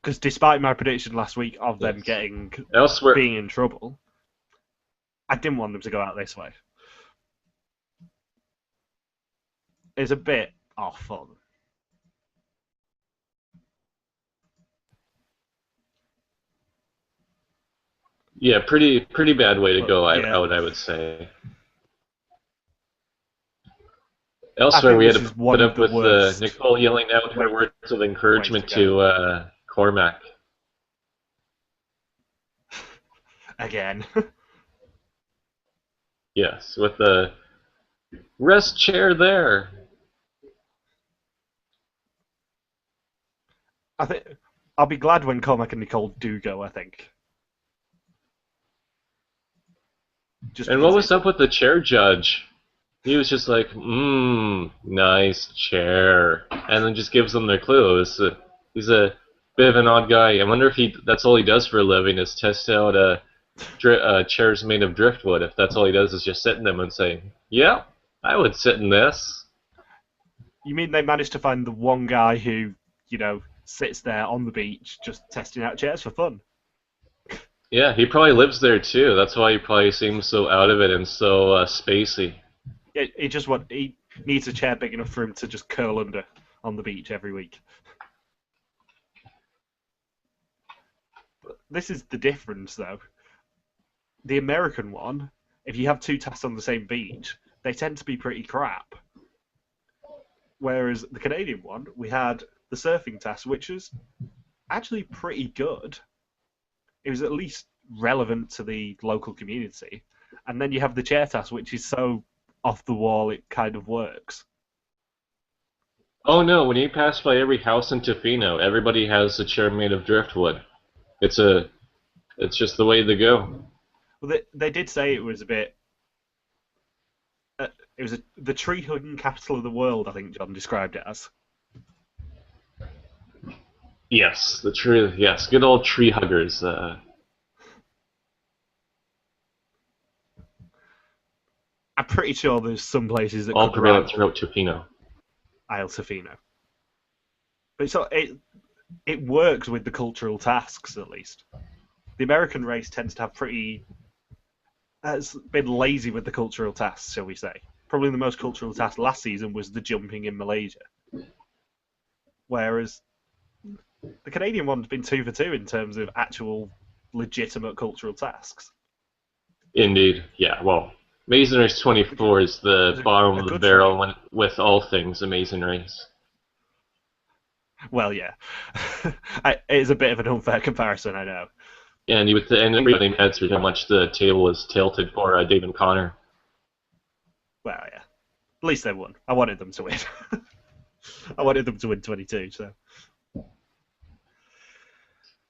because despite my prediction last week of them Yes. getting Elsewhere, being in trouble, I didn't want them to go out this way. It's a bit off fun. yeah, pretty bad way to But go. yeah, I would say. I Elsewhere, think we had this to is one put of up the with worst Nicole yelling out her words of ways to encouragement go. to Cormac. Again. Yes, with the rest chair there. I think I'll be glad when Cormac and Nicole do go. I think just And what because was it's up with the chair judge? He was just like, nice chair. And then just gives them their clue. He's a bit of an odd guy. I wonder if that's all he does for a living is test out chairs made of driftwood. If that's all he does is just sit in them and say, yeah, I would sit in this. You mean they managed to find the one guy who, sits there on the beach just testing out chairs for fun? Yeah, he probably lives there too. That's why he probably seems so out of it and so spacey. He needs a chair big enough for him to just curl under on the beach every week. This is the difference, though. The American one, if you have two tasks on the same beach, they tend to be pretty crap. Whereas the Canadian one, we had the surfing task, which was actually pretty good. It was at least relevant to the local community. And then you have the chair task, which is so off the wall it kind of works. Oh no, when you pass by every house in Tofino, everybody has a chair made of driftwood. It's a it's just the way to go. Well, they did say it was a bit. It was the tree hugging capital of the world. I think John described it as. Yes, the tree. Yes, good old tree huggers. I'm pretty sure there's some places that All could prevalent rival throughout Tofino. Isle Tofino, but it works with the cultural tasks at least. The American race tends to have pretty has been lazy with the cultural tasks, shall we say? Probably the most cultural task last season was the jumping in Malaysia, whereas the Canadian one's been 2 for 2 in terms of actual legitimate cultural tasks. Indeed. Yeah. Well, Amazing Race Which is 24 is the bottom a of the good barrel sign. with all things Amazing Race. Well, yeah, it is a bit of an unfair comparison, I know. And everybody adds how much the table was tilted for Dave and Connor. Well, yeah, at least they won. I wanted them to win. I wanted them to win 22.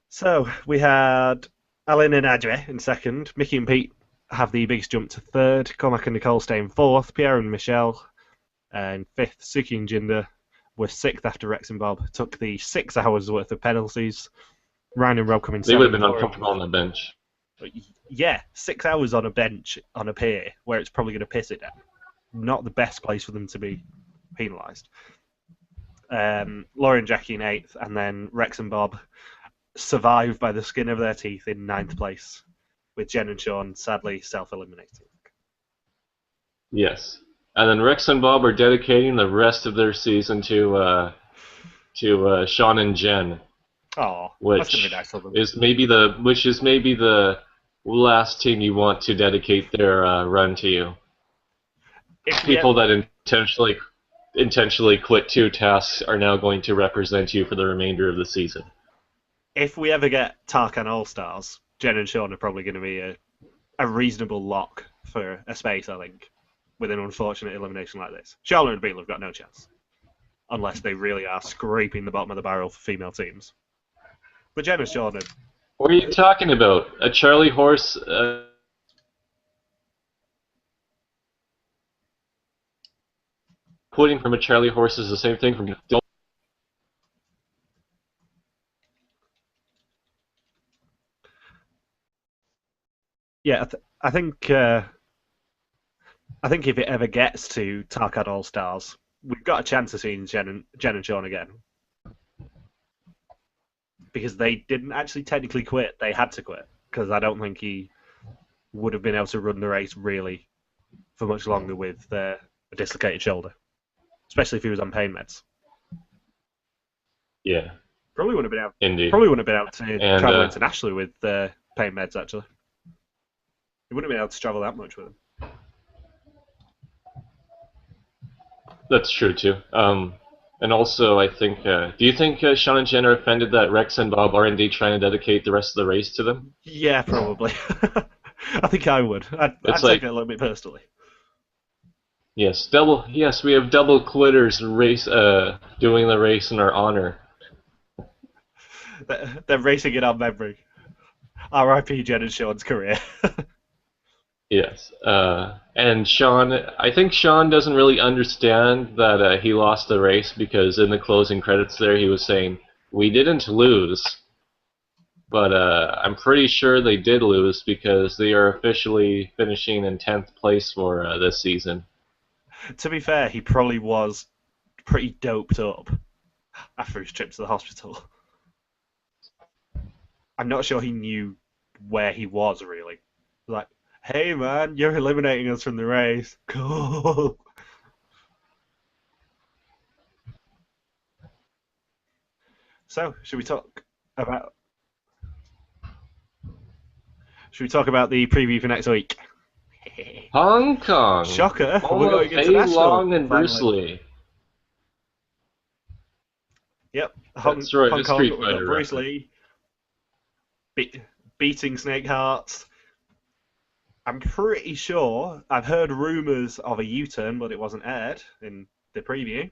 So we had Alan and Adre in second. Mickey and Pete have the biggest jump to third. Cormac and Nicole stay in fourth. Pierre and Michelle in fifth. Suki and Jinder were sixth after Rex and Bob took the 6 hours worth of penalties. Ryan and Rob come in They would have seventh. been uncomfortable on the bench. Yeah, 6 hours on a bench on a pier where it's probably going to piss it down. Not the best place for them to be penalised. Laura and Jackie in eighth, and then Rex and Bob survive by the skin of their teeth in ninth place, with Jen and Sean sadly self-eliminating. Yes. And then Rex and Bob are dedicating the rest of their season to Sean and Jen, Oh, that's gonna be which nice of them. is maybe the last team you want to dedicate their run to you. If we People that intentionally quit two tasks are now going to represent you for the remainder of the season. if we ever get Tarkan All Stars, Jen and Sean are probably going to be a reasonable lock for a space, I think, with an unfortunate elimination like this. Charlotte and Beal have got no chance, unless they really are scraping the bottom of the barrel for female teams. But Jen and Sean are. What are you talking about? A Charlie horse? Quitting from a Charlie horse is the same thing from. Yeah, I think if it ever gets to Tarkan All Stars, we've got a chance of seeing Jen and Sean again. Because they didn't actually technically quit, they had to quit. Because I don't think he would have been able to run the race really for much longer with a dislocated shoulder, especially if he was on pain meds. Yeah, Probably wouldn't have been able. indeed. Probably wouldn't have been able to And travel internationally with pain meds. Actually, he wouldn't have been able to travel that much with them. that's true too. And also, I think, do you think Sean and Jen are offended that Rex and Bob are indeed trying to dedicate the rest of the race to them? Yeah, probably. I think I would. It's I'd take like, it a little bit personally. yes, double. Yes, we have double quitters race, doing the race in our honor. They're racing it on memory. R.I.P. Jen and Sean's career. Yes, and Sean, I think Sean doesn't really understand that he lost the race because in the closing credits there he was saying, "We didn't lose," but I'm pretty sure they did lose because they are officially finishing in 10th place for this season. To be fair, he probably was pretty doped up after his trip to the hospital. I'm not sure he knew where he was really. Like, hey man, you're eliminating us from the race. Cool. So, about should we talk about the preview for next week? Hong Kong, Shocker, home we're of going Fei international Long and Bruce finally. Lee. Yep, That's right, Hong a Kong. Street We've got Fighter Bruce reference. Lee beating Snake Hearts. I'm pretty sure I've heard rumours of a U-turn, but it wasn't aired in the preview.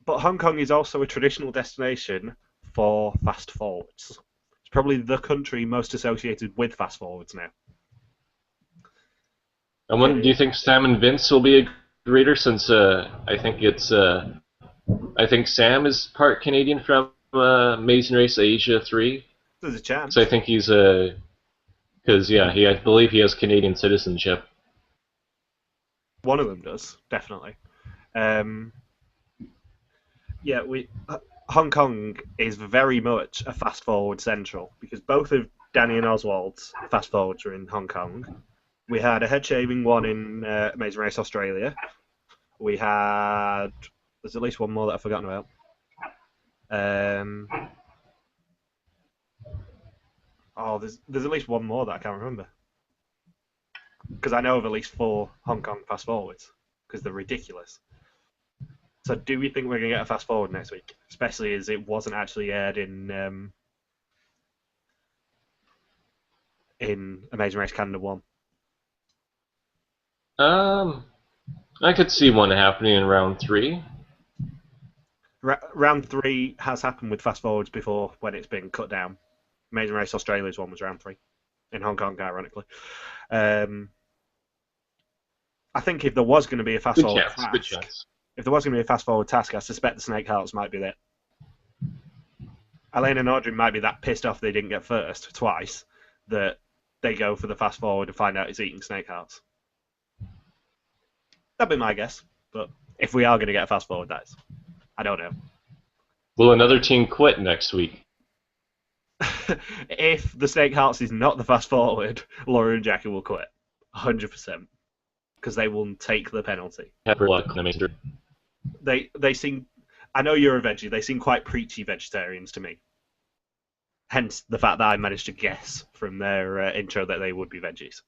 But Hong Kong is also a traditional destination for fast forwards. It's probably the country most associated with fast forwards now. And when do you think Sam and Vince will be a greeter? Since I think Sam is part Canadian from Amazing Race Asia 3. There's a So I chance. think he's because yeah, I believe he has Canadian citizenship. One of them does, definitely. Um, yeah, Hong Kong is very much a fast forward central because both of Danny and Oswald's fast forwards are in Hong Kong. We had a head shaving one in Amazing Race Australia. We had there's at least one more that I've forgotten about. Um, there's at least one more that I can't remember because I know of at least 4 Hong Kong fast forwards because they're ridiculous. So do we think we're gonna get a fast forward next week, especially as it wasn't actually aired in Amazing Race Canada 1? Um, I could see one happening in round 3. Round 3 has happened with fast forwards before when it's been cut down. Amazing Race Australia's one was round 3 in Hong Kong, ironically. I think if there was going to be a fast Good forward chance. Good task, chance. if there was going to be a fast forward task, I suspect the Snake Hearts might be there. Elaine and Audrey might be that pissed off they didn't get first twice that they go for the fast forward and find out it's eating Snake Hearts. That'd be my guess. But if we are going to get a fast forward, that is. I don't know. Will another team quit next week? If the Snake Hearts is not the fast forward, Laura and Jackie will quit. 100%. because they will take the penalty. Pepper luck, I mean, They seem. I know you're a veggie. They seem quite preachy vegetarians to me. Hence the fact that I managed to guess from their intro that they would be veggies.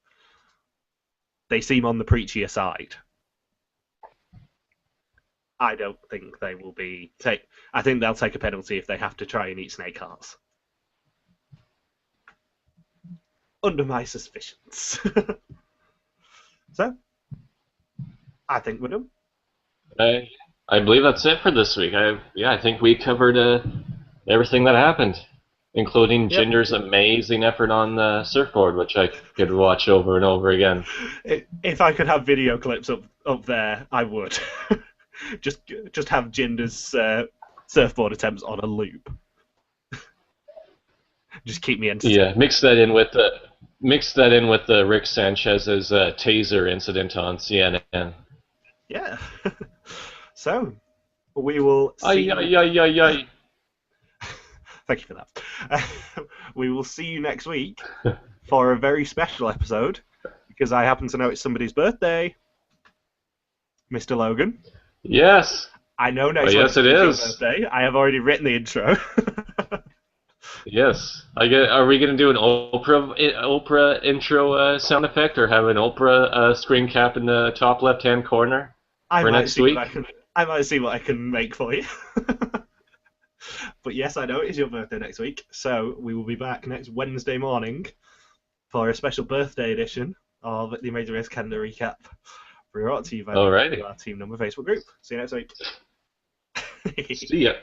They seem on the preachier side. I don't think they will be. I think they'll take a penalty if they have to try and eat snake hearts. Under my suspicions. So, I think we're done. I believe that's it for this week. I think we covered everything that happened, including Yep. Jinder's amazing effort on the surfboard, which I could watch over and over again. If I could have video clips up there, I would. just have Jinder's surfboard attempts on a loop. Just keep me entertained. Yeah, mix that in with the Rick Sanchez's taser incident on CNN. Yeah. So, we will see. Ay. Thank you for that. We will see you next week for a very special episode because I happen to know it's somebody's birthday. Mr. Logan. Yes. I know next yes, it your is. birthday. I have already written the intro. Yes. Are we going to do an Oprah intro sound effect, or have an Oprah screen cap in the top left-hand corner for next week? I might see what I can make for you. But yes, I know it is your birthday next week, so we will be back next Wednesday morning for a special birthday edition of the Amazing Race Canada Recap. Brought to you by our Team Number Facebook group. See you next week. See ya.